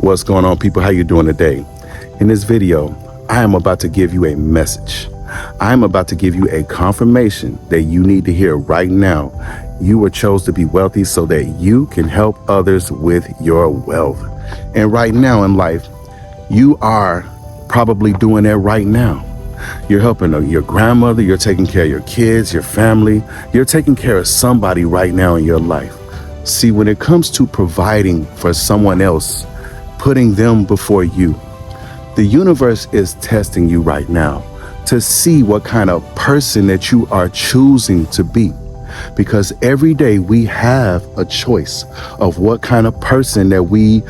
What's going on, people? How you doing today? In this video, I am about to give you a message. I am about to give you a confirmation that you need to hear right now. You were chosen to be wealthy so that you can help others with your wealth. And right now in life, you are probably doing that right now. You're helping your grandmother, you're taking care of your kids, your family, you're taking care of somebody right now in your life. See, when it comes to providing for someone else, putting them before you, the universe is testing you right now to see what kind of person that you are choosing to be. Because every day we have a choice of what kind of person that we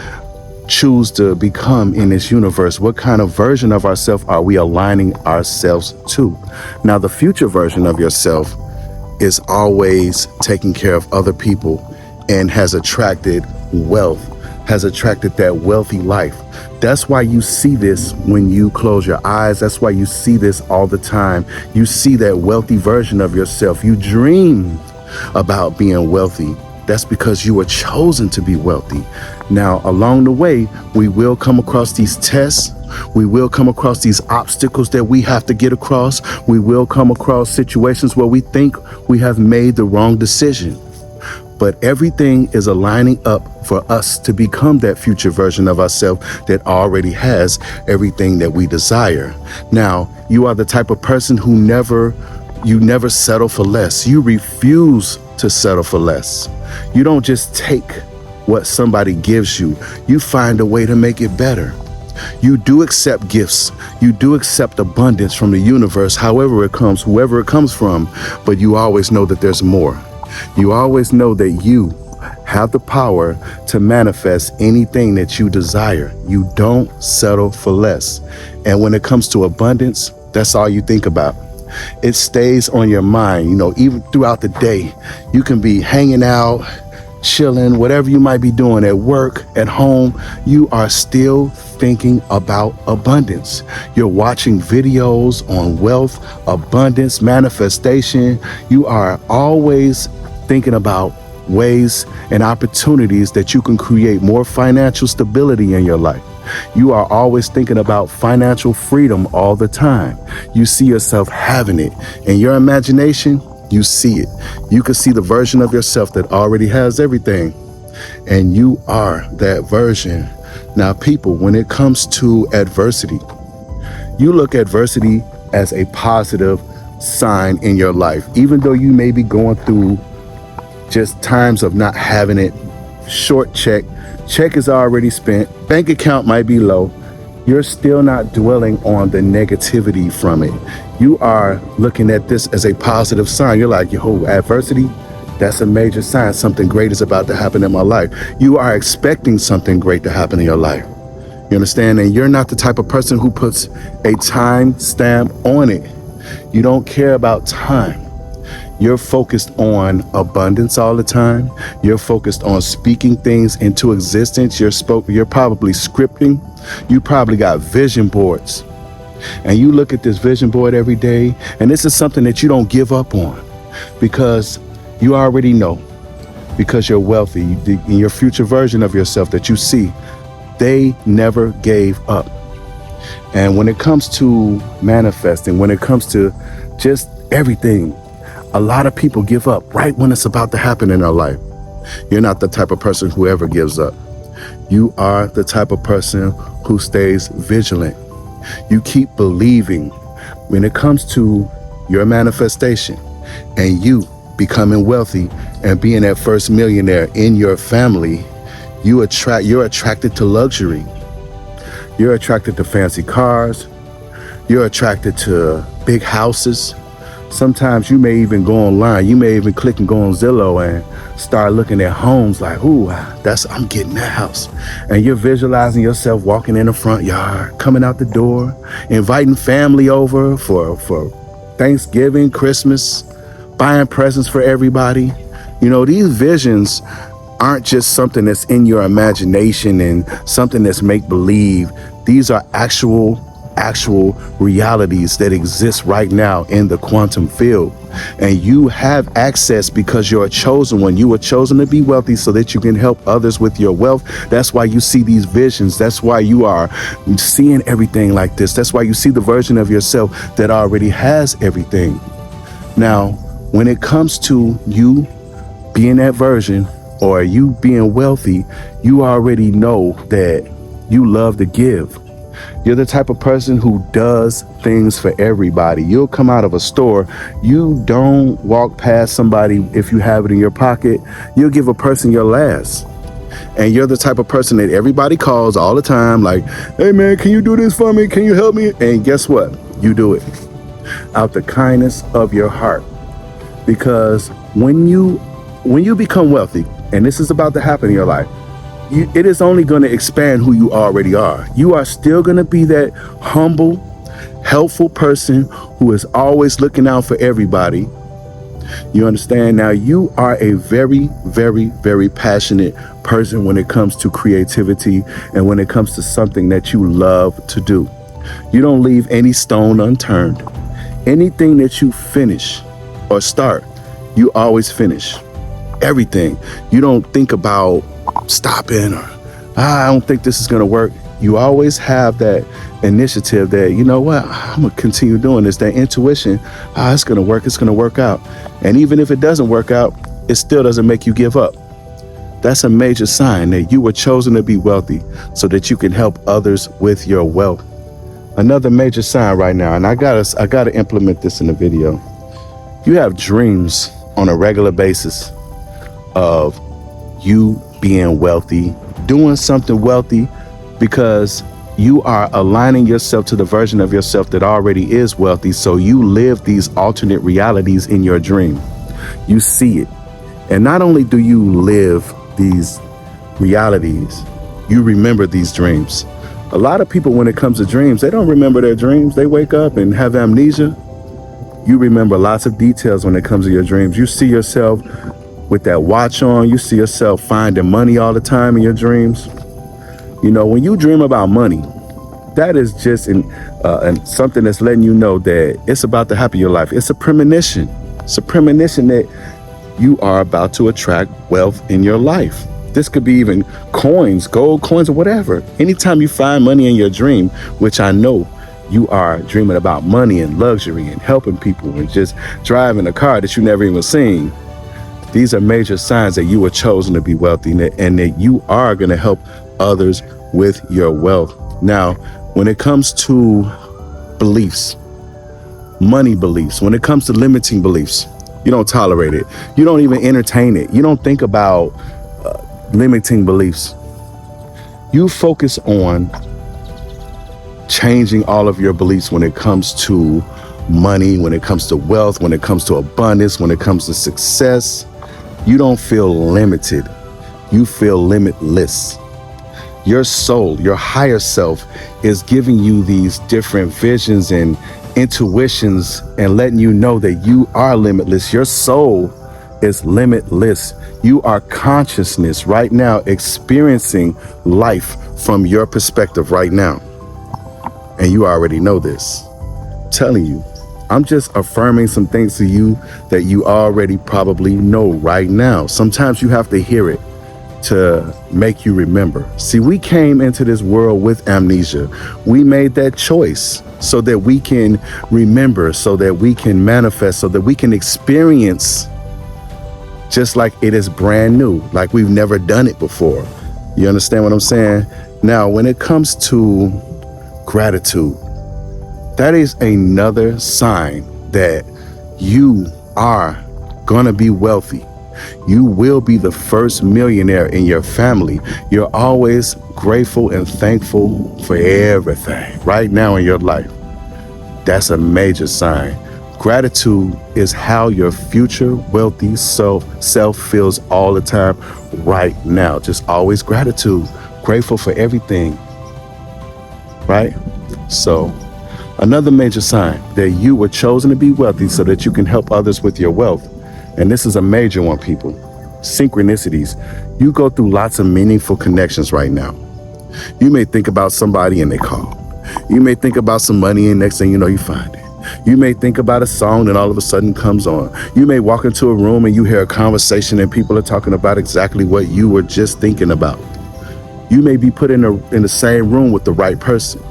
choose to become in this universe. What kind of version of ourselves are we aligning ourselves to? Now, the future version of yourself is always taking care of other people and has attracted wealth, has attracted that wealthy life. That's why you see this when you close your eyes. That's why you see this all the time. You see that wealthy version of yourself. You dream about being wealthy. That's because you were chosen to be wealthy. Now, along the way, we will come across these tests. We will come across these obstacles that we have to get across. We will come across situations where we think we have made the wrong decision. But everything is aligning up for us to become that future version of ourselves that already has everything that we desire. Now, you are the type of person who you never settle for less. You refuse to settle for less. You don't just take what somebody gives you. You find a way to make it better. You do accept gifts. You do accept abundance from the universe, however it comes, whoever it comes from, but you always know that there's more. You always know that you have the power to manifest anything that you desire. You don't settle for less. And when it comes to abundance, that's all you think about. It stays on your mind. Even throughout the day, you can be hanging out, chilling, whatever you might be doing at work, at home, you are still thinking about abundance. You're watching videos on wealth, abundance, manifestation. You are always thinking about ways and opportunities that you can create more financial stability in your life. You are always thinking about financial freedom all the time. You see yourself having it. In your imagination, you see it. You can see the version of yourself that already has everything. And you are that version. Now, people, when it comes to adversity, you look at adversity as a positive sign in your life. Even though you may be going through just times of not having it, short check is already spent, bank account might be low, you're still not dwelling on the negativity from it. You are looking at this as a positive sign. You're like, yo, adversity, that's a major sign. Something great is about to happen in my life. You are expecting something great to happen in your life. You understand? And you're not the type of person who puts a time stamp on it. You don't care about time. You're focused on abundance all the time. You're focused on speaking things into existence. You're probably scripting. You probably got vision boards. And you look at this vision board every day, and this is something that you don't give up on because you already know, because you're wealthy, in your future version of yourself that you see, they never gave up. And when it comes to manifesting, when it comes to just everything, a lot of people give up right when it's about to happen in their life. You're not the type of person who ever gives up. You are the type of person who stays vigilant. You keep believing. When it comes to your manifestation and you becoming wealthy and being that first millionaire in your family, you're attracted to luxury. You're attracted to fancy cars. You're attracted to big houses. Sometimes you may even go online. You may even click and go on Zillow and start looking at homes like, ooh, I'm getting that house. And you're visualizing yourself walking in the front yard, coming out the door, inviting family over for Thanksgiving, Christmas, buying presents for everybody. These visions aren't just something that's in your imagination and something that's make believe. These are actual actual realities that exist right now in the quantum field. And you have access because you're a chosen one. You were chosen to be wealthy so that you can help others with your wealth. That's why you see these visions. That's why you are seeing everything like this. That's why you see the version of yourself that already has everything. Now, when it comes to you being that version or you being wealthy, you already know that you love to give. You're the type of person who does things for everybody. You'll come out of a store. You don't walk past somebody if you have it in your pocket. You'll give a person your last. And you're the type of person that everybody calls all the time, like, hey man, can you do this for me? Can you help me? And guess what? You do it out the kindness of your heart. Because when you become wealthy, and this is about to happen in your life, it is only going to expand who you already are. You are still going to be that humble, helpful person who is always looking out for everybody. You understand? Now, you are a very, very, very passionate person when it comes to creativity and when it comes to something that you love to do. You don't leave any stone unturned. Anything that you finish or start, you always finish. Everything. You don't think about stopping or I don't think this is going to work. You always have that initiative that, you know what, I'm going to continue doing this, that intuition. It's going to work. It's going to work out. And even if it doesn't work out, it still doesn't make you give up. That's a major sign that you were chosen to be wealthy so that you can help others with your wealth. Another major sign right now, and I gotta implement this in the video. You have dreams on a regular basis of you being wealthy, doing something wealthy, because you are aligning yourself to the version of yourself that already is wealthy. So you live these alternate realities in your dream. You see it. And not only do you live these realities, you remember these dreams. A lot of people, when it comes to dreams, they don't remember their dreams. They wake up and have amnesia. You remember lots of details when it comes to your dreams. You see yourself with that watch on. You see yourself finding money all the time in your dreams. You know, when you dream about money, that is just something that's letting you know that it's about to happen in your life. It's a premonition. It's a premonition that you are about to attract wealth in your life. This could be even coins, gold coins, or whatever. Anytime you find money in your dream, which I know you are dreaming about money and luxury and helping people and just driving a car that you never even seen, these are major signs that you were chosen to be wealthy and that you are going to help others with your wealth. Now, when it comes to beliefs, money beliefs, when it comes to limiting beliefs, you don't tolerate it. You don't even entertain it. You don't think about limiting beliefs. You focus on changing all of your beliefs when it comes to money, when it comes to wealth, when it comes to abundance, when it comes to success. You don't feel limited. You feel limitless. Your soul, your higher self, is giving you these different visions and intuitions and letting you know that you are limitless. Your soul is limitless. You are consciousness right now, experiencing life from your perspective right now. And you already know this. I'm telling you, I'm just affirming some things to you that you already probably know right now. Sometimes you have to hear it to make you remember. See, we came into this world with amnesia. We made that choice so that we can remember, so that we can manifest, so that we can experience just like it is brand new, like we've never done it before. You understand what I'm saying? Now, when it comes to gratitude, that is another sign that you are gonna be wealthy. You will be the first millionaire in your family. You're always grateful and thankful for everything right now in your life. That's a major sign. Gratitude is how your future wealthy self feels all the time right now. Just always gratitude, grateful for everything, right? So another major sign that you were chosen to be wealthy so that you can help others with your wealth. And this is a major one, people. Synchronicities. You go through lots of meaningful connections right now. You may think about somebody and they call. You may think about some money and next thing you know, you find it. You may think about a song that all of a sudden comes on. You may walk into a room and you hear a conversation and people are talking about exactly what you were just thinking about. You may be put in the same room with the right person.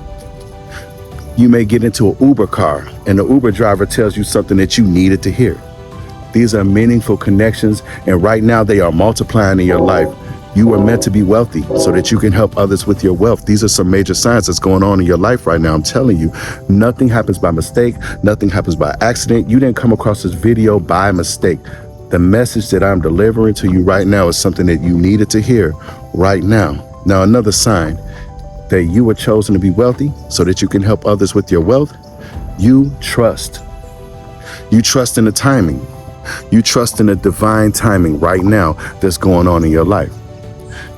You may get into an Uber car and the Uber driver tells you something that you needed to hear. These are meaningful connections, and right now they are multiplying in your life. You are meant to be wealthy so that you can help others with your wealth. These are some major signs that's going on in your life right now. I'm telling you, nothing happens by mistake. Nothing happens by accident. You didn't come across this video by mistake. The message that I'm delivering to you right now is something that you needed to hear right now. Now, another sign that you were chosen to be wealthy so that you can help others with your wealth, you trust. You trust in the timing. You trust in the divine timing right now that's going on in your life.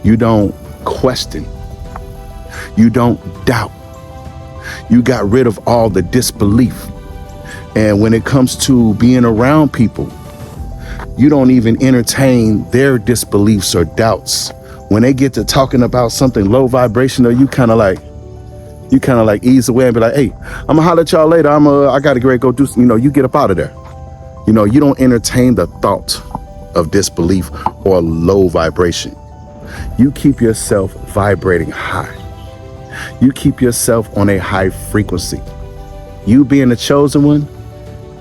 You don't question. You don't doubt. You got rid of all the disbelief. And when it comes to being around people, you don't even entertain their disbeliefs or doubts. When they get to talking about something low vibrational, you kind of like ease away and be like, hey, I'm gonna holler at y'all later. I gotta get ready to go do, you get up out of there. You don't entertain the thought of disbelief or low vibration. You keep yourself vibrating high. You keep yourself on a high frequency. You being the chosen one,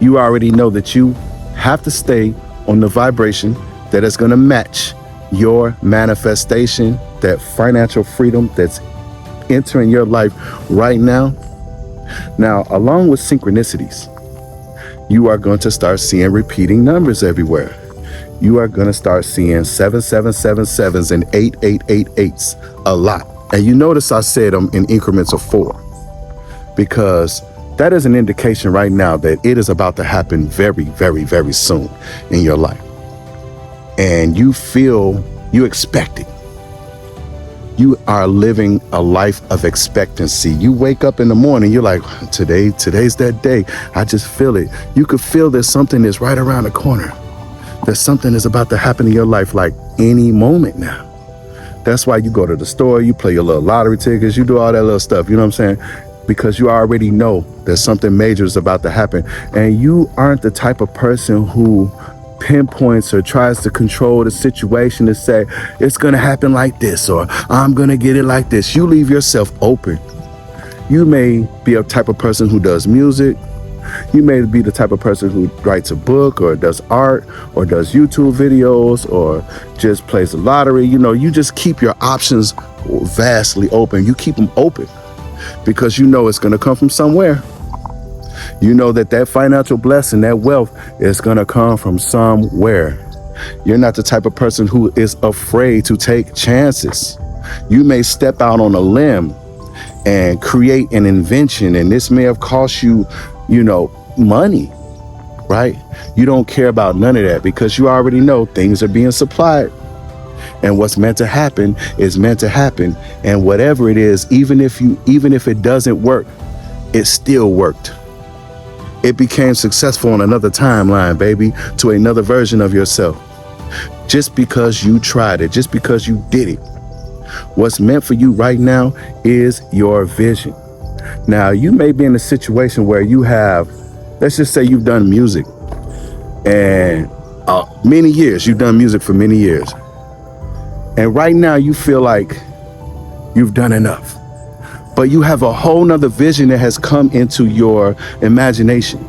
you already know that you have to stay on the vibration that is going to match your manifestation, that financial freedom that's entering your life right now. Now, along with synchronicities, you are going to start seeing repeating numbers everywhere. You are going to start seeing 7777s and 8888s a lot. And you notice I said them in increments of 4 because that is an indication right now that it is about to happen very, very, very soon in your life. And you expect it. You are living a life of expectancy. You wake up in the morning, you're like, today's that day. I just feel it. You could feel there's something that's right around the corner. That something is about to happen in your life like any moment now. That's why you go to the store, you play your little lottery tickets, you do all that little stuff, you know what I'm saying? Because you already know that something major is about to happen. And you aren't the type of person who pinpoints or tries to control the situation to say, it's gonna happen like this, or I'm gonna get it like this. You leave yourself open. You may be a type of person who does music. You may be the type of person who writes a book or does art or does YouTube videos or just plays the lottery. You just keep your options vastly open. You keep them open because you know it's going to come from somewhere. You know that financial blessing, that wealth is going to come from somewhere. You're not the type of person who is afraid to take chances. You may step out on a limb and create an invention, and this may have cost you money, right? You don't care about none of that because you already know things are being supplied. And what's meant to happen is meant to happen. And whatever it is, even if it doesn't work, it still worked. It became successful on another timeline, baby, to another version of yourself. Just because you tried it, just because you did it. What's meant for you right now is your vision. Now, you may be in a situation where you have, let's just say you've done music and many years, you've done music for many years. And right now you feel like you've done enough, but you have a whole nother vision that has come into your imagination,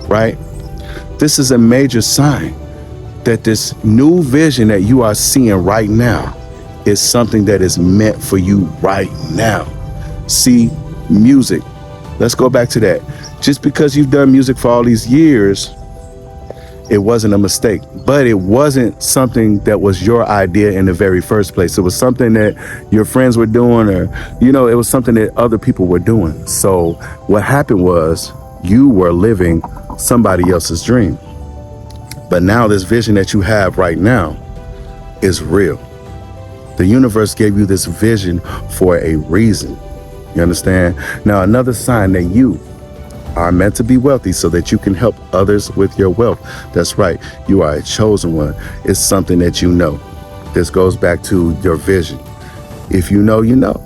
right? This is a major sign that this new vision that you are seeing right now is something that is meant for you right now. See, music. Let's go back to that. Just because you've done music for all these years, it wasn't a mistake, but it wasn't something that was your idea in the very first place. It was something that your friends were doing, or, it was something that other people were doing. So what happened was you were living somebody else's dream. But now this vision that you have right now is real. The universe gave you this vision for a reason. You understand? Now, another sign that you are meant to be wealthy so that you can help others with your wealth. That's right. You are a chosen one. It's something that you know. This goes back to your vision. If you know, you know.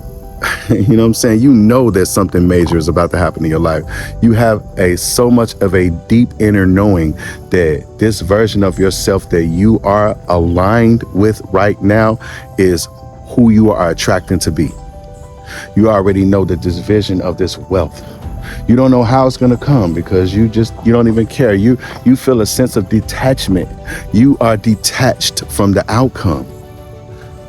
You know what I'm saying? You know that something major is about to happen in your life. You have so much of a deep inner knowing that this version of yourself that you are aligned with right now is who you are attracting to be. You already know that this vision of this wealth. You don't know how it's going to come because you don't even care. You feel a sense of detachment. You are detached from the outcome.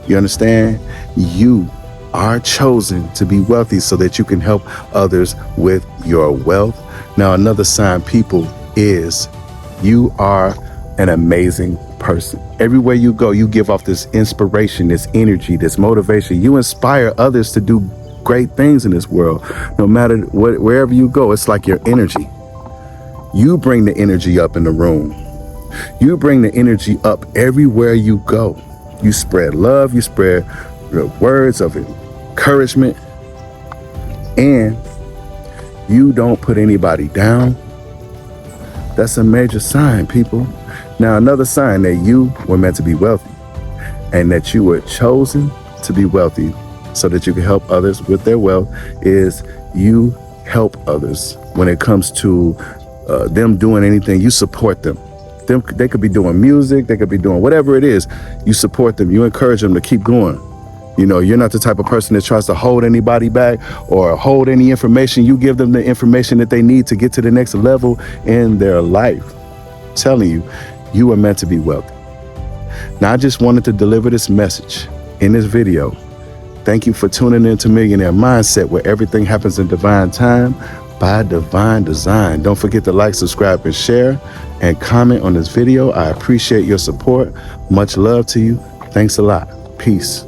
You understand? You are chosen to be wealthy so that you can help others with your wealth. Now, another sign, people, is you are an amazing person. Everywhere you go, you give off this inspiration, this energy, this motivation. You inspire others to do great things in this world. No matter wherever you go, it's like your energy. You bring the energy up in the room. You bring the energy up everywhere you go. You spread love, you spread words of encouragement, and you don't put anybody down. That's a major sign, people. Now, another sign that you were meant to be wealthy and that you were chosen to be wealthy so that you can help others with their wealth is you help others when it comes to them doing anything. You support them. They could be doing music, they could be doing whatever it is. You support them, you encourage them to keep going. You know, you're not the type of person that tries to hold anybody back or hold any information. You give them the information that they need to get to the next level in their life. I'm telling you, you are meant to be wealthy. Now, I just wanted to deliver this message in this video. Thank you for tuning in to Millionaire Mindset, where everything happens in divine time by divine design. Don't forget to like, subscribe, and share, and comment on this video. I appreciate your support. Much love to you. Thanks a lot. Peace.